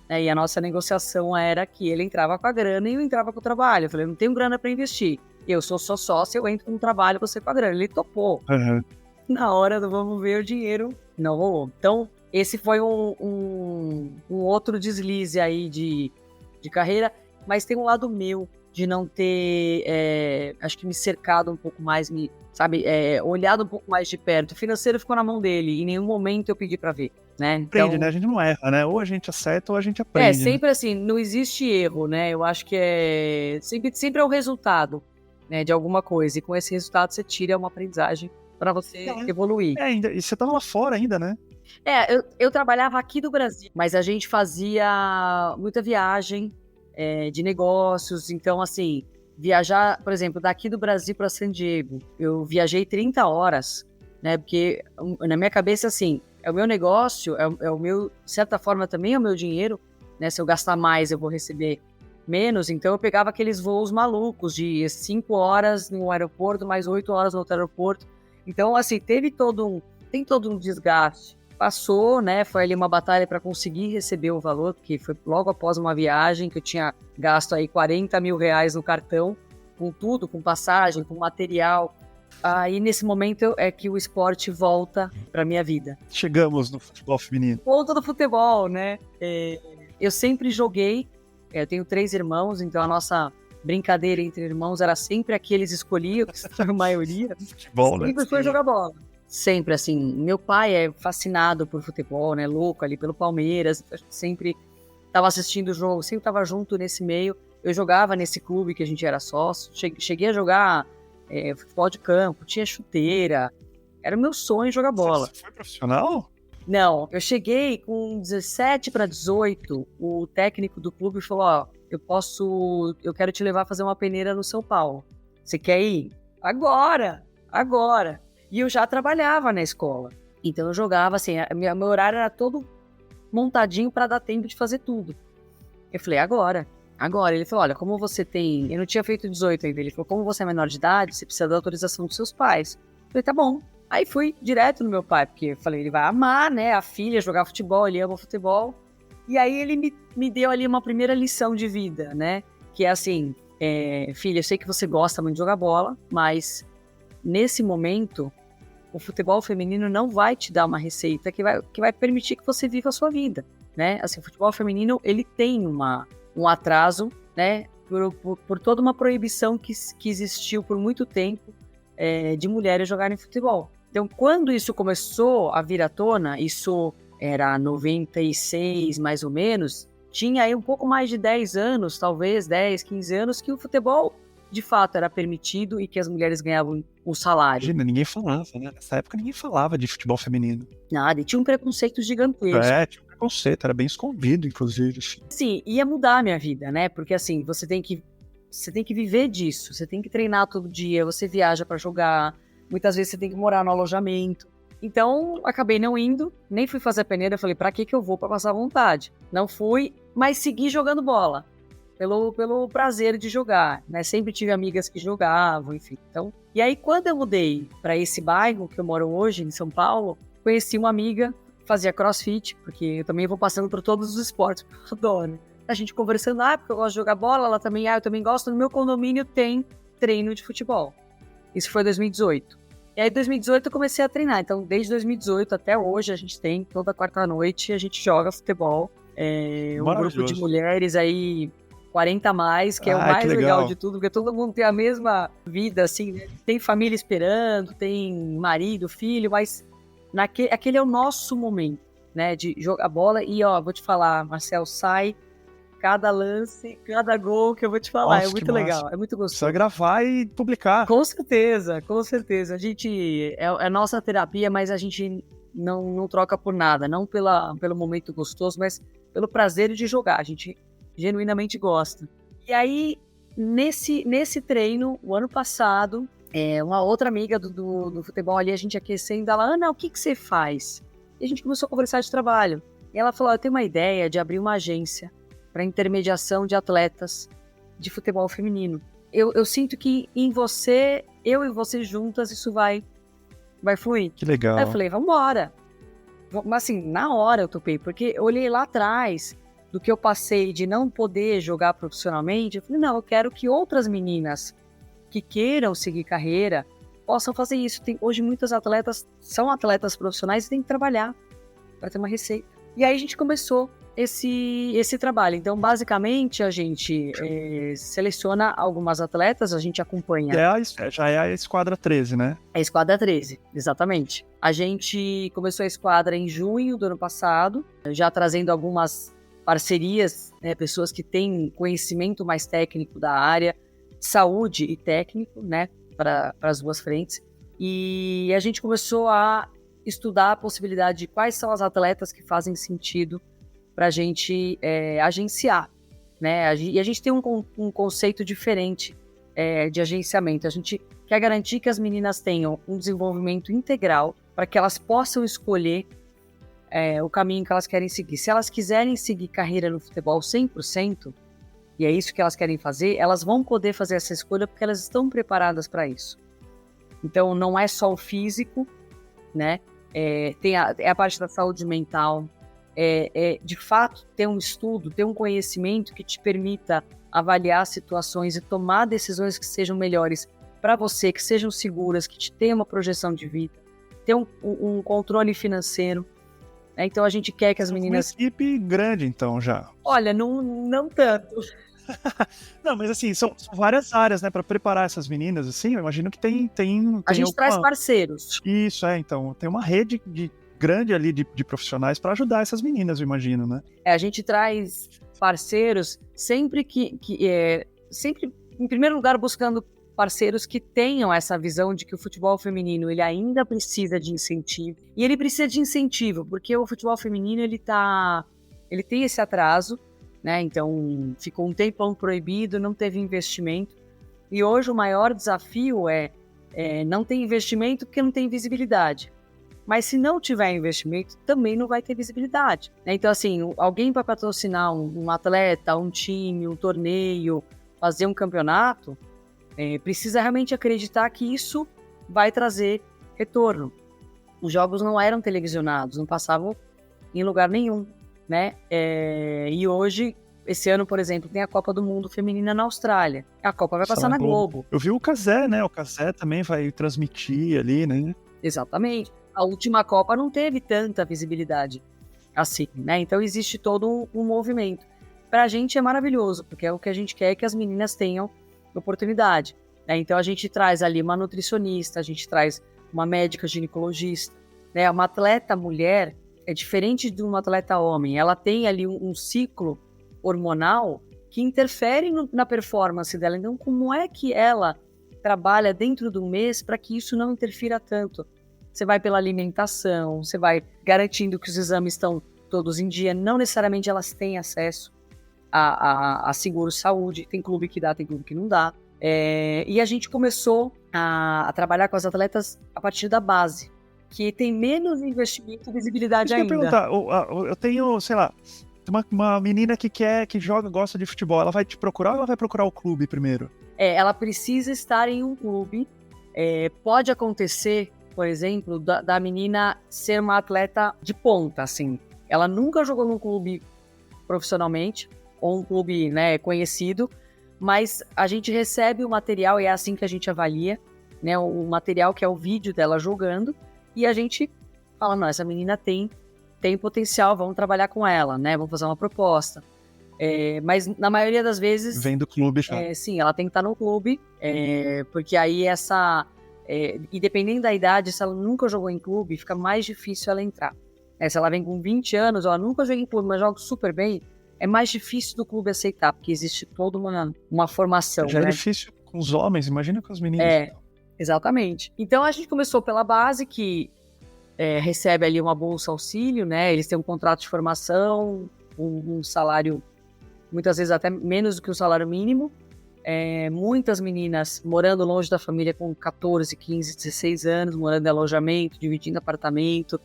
E a nossa negociação era que ele entrava com a grana e eu entrava com o trabalho. Eu falei, não tenho grana para investir. Eu sou só sócio, eu entro com o trabalho, você com a grana. Ele topou. Uhum. Na hora do vamos ver o dinheiro, não rolou. Então, esse foi um outro deslize aí de carreira, mas tem um lado meu de não ter, acho que me cercado um pouco mais, olhado um pouco mais de perto. O financeiro ficou na mão dele, em nenhum momento eu pedi pra ver, né? Aprende, então, né? A gente não erra, né? Ou a gente acerta ou a gente aprende. Sempre assim, não existe erro, né? Eu acho que sempre é o resultado, né, de alguma coisa, e com esse resultado você tira uma aprendizagem para você evoluir. E você tava lá fora ainda, né? Eu trabalhava aqui do Brasil, mas a gente fazia muita viagem de negócios, então assim, viajar, por exemplo, daqui do Brasil para San Diego, eu viajei 30 horas, né, porque na minha cabeça, assim, é o meu negócio, é o meu, de certa forma também é o meu dinheiro, né, se eu gastar mais eu vou receber menos, então eu pegava aqueles voos malucos de 5 horas no aeroporto, mais 8 horas no outro aeroporto. Então, assim, tem todo um desgaste. Passou, né? Foi ali uma batalha para conseguir receber o valor, porque foi logo após uma viagem que eu tinha gasto aí 40 mil reais no cartão, com tudo, com passagem, com material. Aí, nesse momento, é que o esporte volta para minha vida. Chegamos no futebol feminino. Volta do futebol, né? Eu sempre joguei, eu tenho 3 irmãos, então a nossa brincadeira entre irmãos era sempre a que eles escolhiam, que são a maioria. Futebol, né? Sempre foi jogar bola. Sempre, assim, meu pai é fascinado por futebol, né, louco ali pelo Palmeiras, sempre estava assistindo o jogo, sempre estava junto nesse meio. Eu jogava nesse clube que a gente era sócio, cheguei a jogar futebol de campo, tinha chuteira, era o meu sonho jogar bola. Você foi profissional? Não, eu cheguei com 17 para 18, o técnico do clube falou, ó, eu quero te levar a fazer uma peneira no São Paulo. Você quer ir? Agora! E eu já trabalhava na escola. Então eu jogava assim, meu horário era todo montadinho para dar tempo de fazer tudo. Eu falei, agora. Ele falou, olha, como você tem... Eu não tinha feito 18 ainda. Ele falou, como você é menor de idade, você precisa da autorização dos seus pais. Eu falei, tá bom. Aí fui direto no meu pai, porque eu falei, ele vai amar, né, a filha jogar futebol, ele ama futebol. E aí ele me deu ali uma primeira lição de vida, né? Que é assim, filha, eu sei que você gosta muito de jogar bola, mas nesse momento, o futebol feminino não vai te dar uma receita que vai permitir que você viva a sua vida, né? Assim, o futebol feminino, ele tem um atraso, né? Por toda uma proibição que existiu por muito tempo de mulheres jogarem futebol. Então, quando isso começou a vir à tona, isso era 96, mais ou menos, tinha aí um pouco mais de 10 anos, talvez 10, 15 anos, que o futebol, de fato, era permitido e que as mulheres ganhavam o salário. Imagina, ninguém falava, né? Nessa época ninguém falava de futebol feminino. Nada, e tinha um preconceito gigantesco. Tinha um preconceito, era bem escondido, inclusive. Sim, ia mudar a minha vida, né? Porque assim, você tem que viver disso, você tem que treinar todo dia, você viaja para jogar, muitas vezes você tem que morar no alojamento. Então, acabei não indo, nem fui fazer a peneira, eu falei, pra que eu vou pra passar vontade? Não fui, mas segui jogando bola, pelo prazer de jogar, né? Sempre tive amigas que jogavam, enfim. Então, e aí, quando eu mudei pra esse bairro que eu moro hoje, em São Paulo, conheci uma amiga que fazia crossfit, porque eu também vou passando por todos os esportes, porque eu adoro. A gente conversando, porque eu gosto de jogar bola, ela também, eu também gosto, no meu condomínio tem treino de futebol. Isso foi em 2018. E aí, em 2018, eu comecei a treinar. Então, desde 2018 até hoje, a gente tem, toda quarta-noite, a gente joga futebol. Um grupo de mulheres aí, 40 a mais, que é o mais legal de tudo, porque todo mundo tem a mesma vida, assim, né? Tem família esperando, tem marido, filho, mas aquele é o nosso momento, né? De jogar bola. E, vou te falar, Marcel, sai cada lance, cada gol que eu vou te falar. Nossa, É muito que legal, massa. é muito Precisa gostoso. gravar e publicar. Com certeza, com certeza. A gente, é nossa terapia, mas a gente não troca por nada. Não pelo momento gostoso, mas pelo prazer de jogar. A gente genuinamente gosta. E aí, nesse treino, o ano passado, uma outra amiga do futebol ali, a gente aquecendo, ela, Ana, o que você faz? E a gente começou a conversar de trabalho. E ela falou, eu tenho uma ideia de abrir uma agência para intermediação de atletas de futebol feminino. Eu sinto que em você, eu e você juntas, isso vai fluir. Que legal. Aí eu falei, vambora. Mas assim, na hora eu topei, porque eu olhei lá atrás do que eu passei de não poder jogar profissionalmente. Eu falei, não, eu quero que outras meninas que queiram seguir carreira possam fazer isso. Hoje muitas atletas são atletas profissionais e têm que trabalhar para ter uma receita. E aí a gente começou esse trabalho. Então, basicamente, a gente seleciona algumas atletas, a gente acompanha. Já é a Esquadra 13, né? A Esquadra 13, exatamente. A gente começou a Esquadra em junho do ano passado, já trazendo algumas parcerias, pessoas que têm conhecimento mais técnico da área, saúde e técnico, né, para as duas frentes. E a gente começou a estudar a possibilidade de quais são as atletas que fazem sentido para a gente agenciar, né? E a gente tem um conceito diferente de agenciamento. A gente quer garantir que as meninas tenham um desenvolvimento integral para que elas possam escolher o caminho que elas querem seguir. Se elas quiserem seguir carreira no futebol 100%, e é isso que elas querem fazer, elas vão poder fazer essa escolha porque elas estão preparadas para isso. Então, não é só o físico, né? Tem a parte da saúde mental, de fato ter um estudo, ter um conhecimento que te permita avaliar situações e tomar decisões que sejam melhores para você, que sejam seguras, que te tenham uma projeção de vida, ter um controle financeiro. Então a gente quer que as meninas... Uma equipe grande, então, já. Olha, não tanto. Não, mas assim, são várias áreas, né, para preparar essas meninas, assim, eu imagino que tem A gente traz parceiros. Isso, então, tem uma rede grande ali de profissionais para ajudar essas meninas, eu imagino, né? A gente traz parceiros sempre sempre, em primeiro lugar, buscando parceiros que tenham essa visão de que o futebol feminino ele ainda precisa de incentivo. E ele precisa de incentivo, porque o futebol feminino ele tem esse atraso, né? Então ficou um tempão proibido, não teve investimento. E hoje o maior desafio não ter investimento porque não tem visibilidade. Mas se não tiver investimento, também não vai ter visibilidade. Então, assim, alguém para patrocinar um atleta, um time, um torneio, fazer um campeonato, precisa realmente acreditar que isso vai trazer retorno. Os jogos não eram televisionados, não passavam em lugar nenhum, né? E hoje, esse ano, por exemplo, tem a Copa do Mundo Feminina na Austrália. A Copa vai passar na Globo. Eu vi o Cazé, né? O Cazé também vai transmitir ali, né? Exatamente. A última Copa não teve tanta visibilidade assim, né? Então existe todo um movimento. Pra gente é maravilhoso, porque o que a gente quer é que as meninas tenham oportunidade, né? Então a gente traz ali uma nutricionista, a gente traz uma médica ginecologista, né? Uma atleta mulher é diferente de uma atleta homem. Ela tem ali um ciclo hormonal que interfere na performance dela. Então, como é que ela trabalha dentro do mês para que isso não interfira tanto? Você vai pela alimentação, você vai garantindo que os exames estão todos em dia. Não necessariamente elas têm acesso a seguro-saúde. Tem clube que dá, tem clube que não dá. E a gente começou a trabalhar com as atletas a partir da base, que tem menos investimento e visibilidade ainda. Eu ia perguntar, eu tenho, sei lá, uma menina que gosta de futebol, ela vai te procurar ou ela vai procurar o clube primeiro? Ela precisa estar em um clube. Pode acontecer, por exemplo, da menina ser uma atleta de ponta, assim. Ela nunca jogou num clube profissionalmente, ou um clube, né, conhecido, mas a gente recebe o material e é assim que a gente avalia, né, o material que é o vídeo dela jogando, e a gente fala, não, essa menina tem potencial, vamos trabalhar com ela, né, vamos fazer uma proposta. Mas na maioria das vezes... Vem do clube já. Sim, ela tem que estar no clube, porque aí e dependendo da idade, se ela nunca jogou em clube, fica mais difícil ela entrar. Se ela vem com 20 anos, nunca joguei em clube, mas jogo super bem, é mais difícil do clube aceitar, porque existe toda uma formação, Já né? é difícil com os homens, imagina com as meninas. Exatamente. Então a gente começou pela base, que recebe ali uma bolsa auxílio, né? Eles têm um contrato de formação, um salário, muitas vezes até menos do que o salário mínimo. Muitas meninas morando longe da família com 14, 15, 16 anos, morando em alojamento, dividindo apartamento.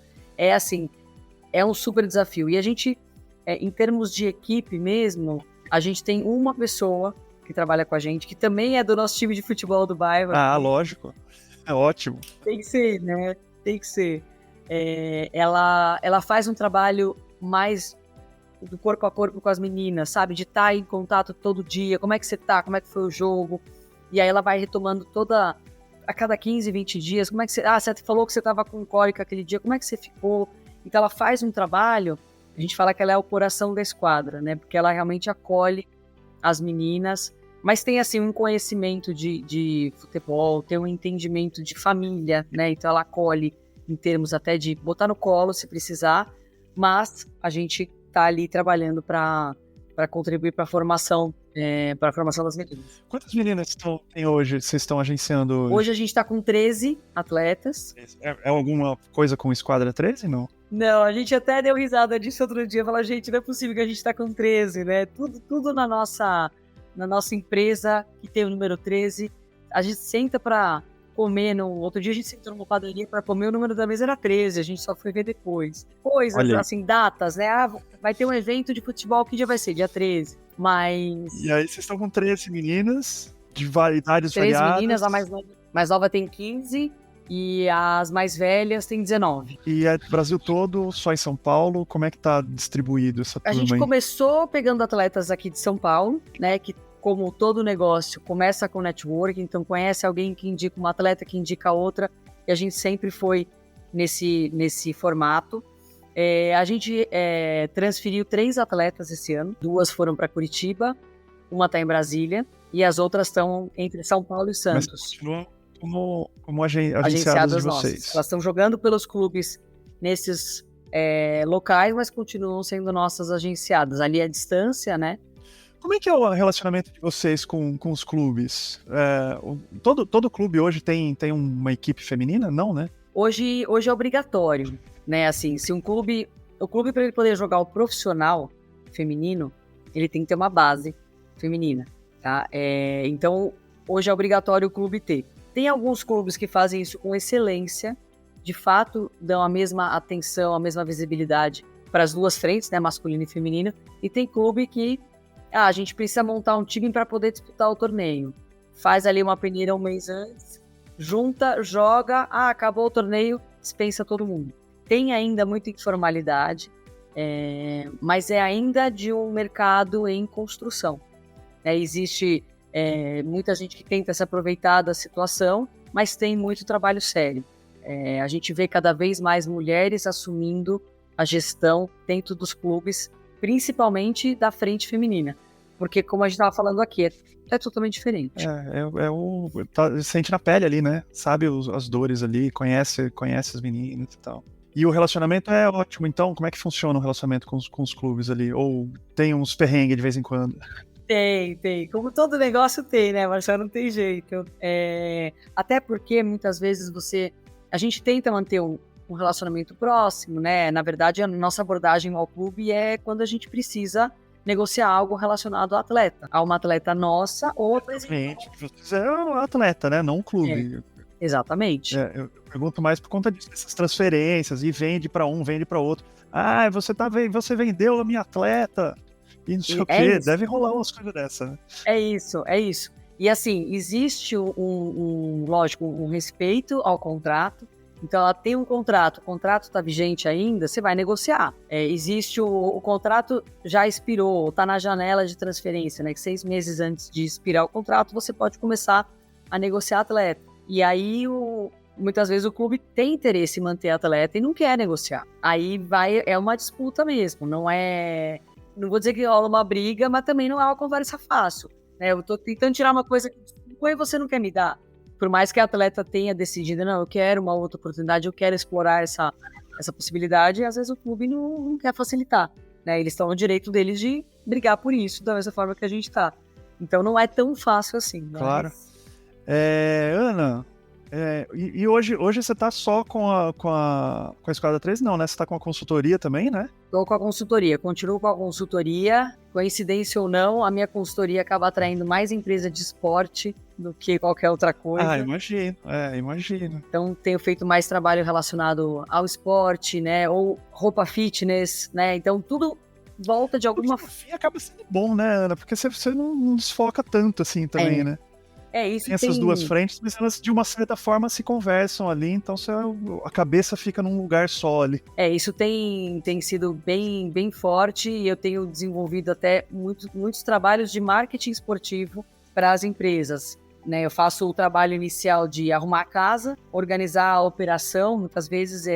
É um super desafio. E a gente, em termos de equipe mesmo, a gente tem uma pessoa que trabalha com a gente, que também é do nosso time de futebol do bairro. Lógico. É ótimo. Tem que ser, né? Tem que ser. Ela faz um trabalho mais do corpo a corpo com as meninas, sabe? De estar em contato todo dia. Como é que você tá? Como é que foi o jogo? E aí ela vai retomando a cada 15, 20 dias. Como é que você... você falou que você estava com cólica aquele dia. Como é que você ficou? Então ela faz um trabalho, a gente fala que ela é o coração da esquadra, né? Porque ela realmente acolhe as meninas, mas tem assim um conhecimento de futebol, tem um entendimento de família, né? Então ela acolhe em termos até de botar no colo se precisar, mas a gente tá ali trabalhando para contribuir para a formação das meninas. Quantas meninas tem hoje, vocês estão agenciando hoje? Hoje a gente está com 13 atletas. É alguma coisa com Esquadra 13, não? Não, a gente até deu risada disso outro dia, falar, gente, não é possível que a gente tá com 13, né? Tudo na nossa empresa, que tem o número 13, a gente senta pra comer, outro dia a gente sentou numa padaria pra comer, o número da mesa era 13, a gente só foi ver depois. Coisas, assim, datas, né? Vai ter um evento de futebol, que dia vai ser? Dia 13, mas... E aí vocês estão com 13 meninas, de idades variadas. 13 meninas, a mais nova tem 15... E as mais velhas têm 19. E é Brasil todo, só em São Paulo? Como é que tá distribuído essa turma aí? A gente começou pegando atletas aqui de São Paulo, né? Que, como todo negócio, começa com network. Então, conhece alguém que indica uma atleta, que indica outra. E a gente sempre foi nesse formato. A gente transferiu 3 atletas esse ano. 2 foram para Curitiba, uma está em Brasília. E as outras estão entre São Paulo e Santos. Mas continuam como agenciadas de vocês. Nossas. Elas estão jogando pelos clubes nesses locais, mas continuam sendo nossas agenciadas. Ali à distância, né? Como é que é o relacionamento de vocês com os clubes? Todo clube hoje tem uma equipe feminina? Não, né? Hoje é obrigatório, né? Assim, se o clube para ele poder jogar o profissional feminino, ele tem que ter uma base feminina, tá? Então, hoje é obrigatório o clube ter. Tem alguns clubes que fazem isso com excelência, de fato dão a mesma atenção, a mesma visibilidade para as duas frentes, né, masculino e feminino, e tem clube que a gente precisa montar um time para poder disputar o torneio. Faz ali uma peneira um mês antes, junta, joga, acabou o torneio, dispensa todo mundo. Tem ainda muita informalidade, mas é ainda de um mercado em construção. Existe muita gente que tenta se aproveitar da situação, mas tem muito trabalho sério. A gente vê cada vez mais mulheres assumindo a gestão dentro dos clubes, principalmente da frente feminina, porque como a gente estava falando aqui, é totalmente diferente. Sente na pele ali, né? Sabe as dores ali, conhece as meninas e tal. E o relacionamento é ótimo, então como é que funciona o relacionamento com os clubes ali? Ou tem uns perrengues de vez em quando? Tem. Como todo negócio tem, né, Marcelo? Não tem jeito. Até porque, muitas vezes, a gente tenta manter um relacionamento próximo, né? Na verdade, a nossa abordagem ao clube é quando a gente precisa negociar algo relacionado ao atleta. A uma atleta nossa ou a presidente. Você é um atleta, né? Não um clube. Exatamente. Eu pergunto mais por conta dessas transferências, e vende para um, vende para outro. Você vendeu a minha atleta. E não sei o quê, deve rolar umas coisas dessa, né? É isso. E assim, existe lógico, um respeito ao contrato. Então ela tem um contrato, o contrato está vigente ainda, você vai negociar. Existe o contrato, já expirou, está na janela de transferência, né? Que 6 meses antes de expirar o contrato, você pode começar a negociar atleta. E aí, muitas vezes o clube tem interesse em manter atleta e não quer negociar. Aí é uma disputa mesmo, não vou dizer que rola uma briga, mas também não é uma conversa fácil. Eu tô tentando tirar uma coisa que você não quer me dar. Por mais que a atleta tenha decidido, não, eu quero uma outra oportunidade, eu quero explorar essa possibilidade, e às vezes o clube não quer facilitar. né? Eles estão no direito deles de brigar por isso, da mesma forma que a gente está. Então não é tão fácil assim. Mas... Claro. Ana, e hoje você está só com a Esquadra 3? Não, né? Você está com a consultoria também, né? Estou com a consultoria, continuo com a consultoria. Coincidência ou não, a minha consultoria acaba atraindo mais empresa de esporte do que qualquer outra coisa. Imagino. Então, tenho feito mais trabalho relacionado ao esporte, né? Ou roupa fitness, né? Então, tudo volta de alguma forma. Acaba sendo bom, né, Ana? Porque você não desfoca tanto assim também, né? Isso tem essas duas frentes, mas elas de uma certa forma se conversam ali, então a cabeça fica num lugar só ali. Isso tem sido bem forte e eu tenho desenvolvido até muitos trabalhos de marketing esportivo para as empresas. Né? Eu faço o trabalho inicial de arrumar a casa, organizar a operação, muitas vezes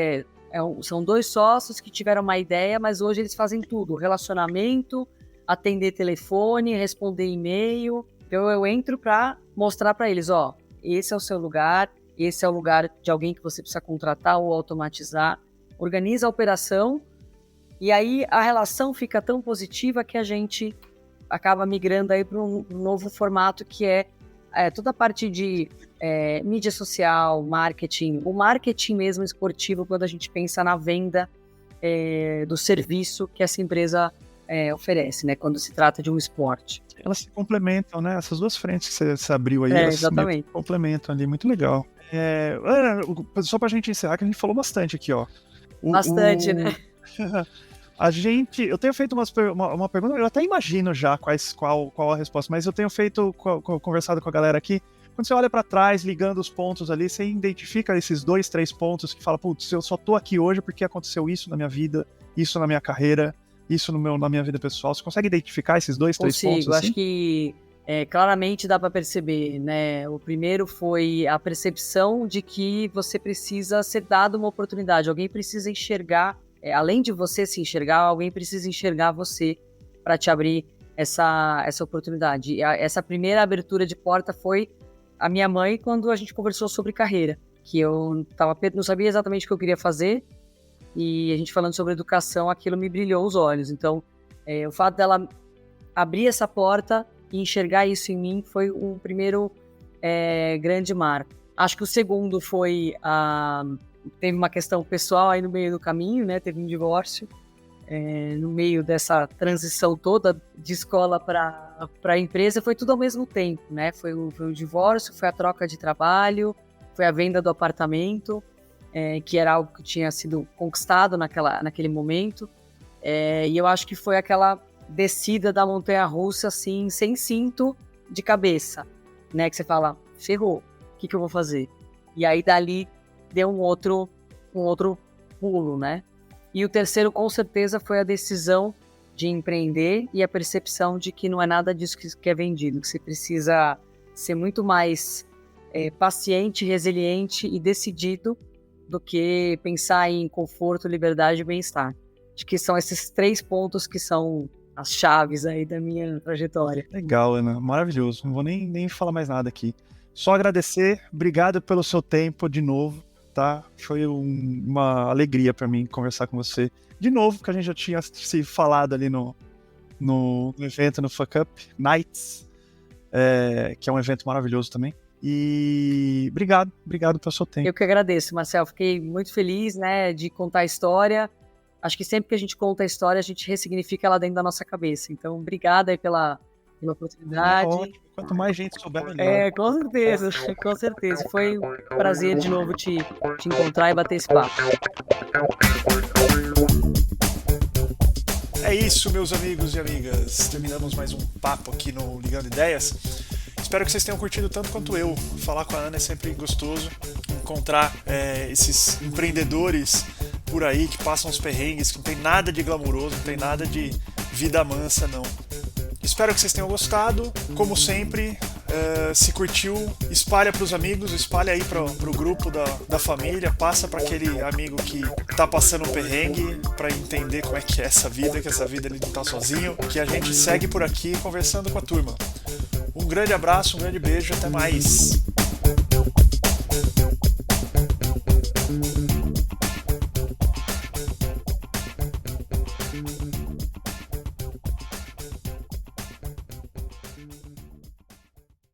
são 2 sócios que tiveram uma ideia, mas hoje eles fazem tudo, relacionamento, atender telefone, responder e-mail. Então eu entro para mostrar para eles, esse é o seu lugar, esse é o lugar de alguém que você precisa contratar ou automatizar. Organiza a operação e aí a relação fica tão positiva que a gente acaba migrando aí para um novo formato que é toda a parte de mídia social, marketing, o marketing mesmo esportivo quando a gente pensa na venda do serviço que essa empresa oferece, né, quando se trata de um esporte. Elas se complementam, né? Essas duas frentes que você abriu aí, elas exatamente. se complementam ali, muito legal. Ana, só pra gente encerrar, que a gente falou bastante aqui, ó. Bastante, né? Eu tenho feito uma pergunta, eu até imagino já qual a resposta, mas eu tenho conversado com a galera aqui. Quando você olha pra trás, ligando os pontos ali, você identifica esses 2, 3 pontos que fala, putz, eu só tô aqui hoje porque aconteceu isso na minha vida, isso na minha carreira, isso na minha vida pessoal. Você consegue identificar esses 2, 3 pontos? Consigo, acho que claramente dá para perceber, né? O primeiro foi a percepção de que você precisa ser dado uma oportunidade, alguém precisa enxergar, além de você se enxergar, alguém precisa enxergar você para te abrir essa oportunidade. E essa primeira abertura de porta foi a minha mãe quando a gente conversou sobre carreira, que eu não sabia exatamente o que eu queria fazer, e a gente falando sobre educação, aquilo me brilhou os olhos. Então, o fato dela abrir essa porta e enxergar isso em mim foi um primeiro grande marco. Acho que o segundo foi teve uma questão pessoal aí no meio do caminho, né? Teve um divórcio no meio dessa transição toda de escola para empresa, foi tudo ao mesmo tempo, né? Foi o divórcio, foi a troca de trabalho, foi a venda do apartamento, que era algo que tinha sido conquistado naquele momento, e eu acho que foi aquela descida da montanha-russa, assim, sem cinto de cabeça, né? Que você fala, ferrou, o que eu vou fazer? E aí, dali, deu um outro pulo, né? E o terceiro, com certeza, foi a decisão de empreender e a percepção de que não é nada disso que é vendido, que você precisa ser muito mais paciente, resiliente e decidido do que pensar em conforto, liberdade e bem-estar. Acho que são esses 3 pontos que são as chaves aí da minha trajetória. Legal, Ana, maravilhoso. Não vou nem falar mais nada aqui. Só agradecer, obrigado pelo seu tempo de novo, tá? Foi uma alegria para mim conversar com você de novo, porque a gente já tinha se falado ali no evento, no Fuck Up Nights, que é um evento maravilhoso também. E obrigado pelo seu tempo. Eu que agradeço, Marcel. Fiquei muito feliz, né, de contar a história. Acho que sempre que a gente conta a história, a gente ressignifica ela dentro da nossa cabeça. Então, obrigada aí pela oportunidade. Ótimo. Quanto mais gente souber, melhor. Com certeza. Foi um prazer de novo te encontrar e bater esse papo. É isso, meus amigos e amigas. Terminamos mais um papo aqui no Ligando Ideias. Espero que vocês tenham curtido tanto quanto eu. Falar com a Ana é sempre gostoso. Encontrar esses empreendedores por aí que passam os perrengues, que não tem nada de glamuroso, não tem nada de vida mansa, não. Espero que vocês tenham gostado. Como sempre, se curtiu, espalha para os amigos, espalha aí para o grupo da família, passa para aquele amigo que tá passando um perrengue para entender como é que é essa vida, que essa vida ele não tá sozinho, que a gente segue por aqui conversando com a turma. Um grande abraço, um grande beijo, até mais!